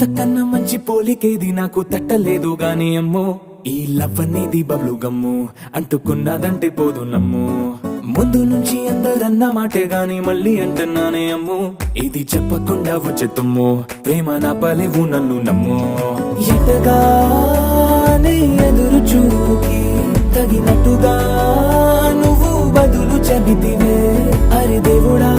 అంతకన్నా మంచి పోలికేది నాకు తట్టలేదు గాని అమ్మో ఈ లవ్ అనేది బబ్లు గమ్ము అంటుకున్నదంటే పోదు నమ్ము ముందు నుంచి అందరన్న మాటే గాని మళ్ళీ అంటున్నానే అమ్ము ఇది చెప్పకుండా వచ్చే తుమ్ము ప్రేమ నా పలేవు నన్ను నమ్ము ఎటగానే ఎదురు చూకి తగినట్టుగా నువ్వు బదులు చెబితివే అరే దేవుడా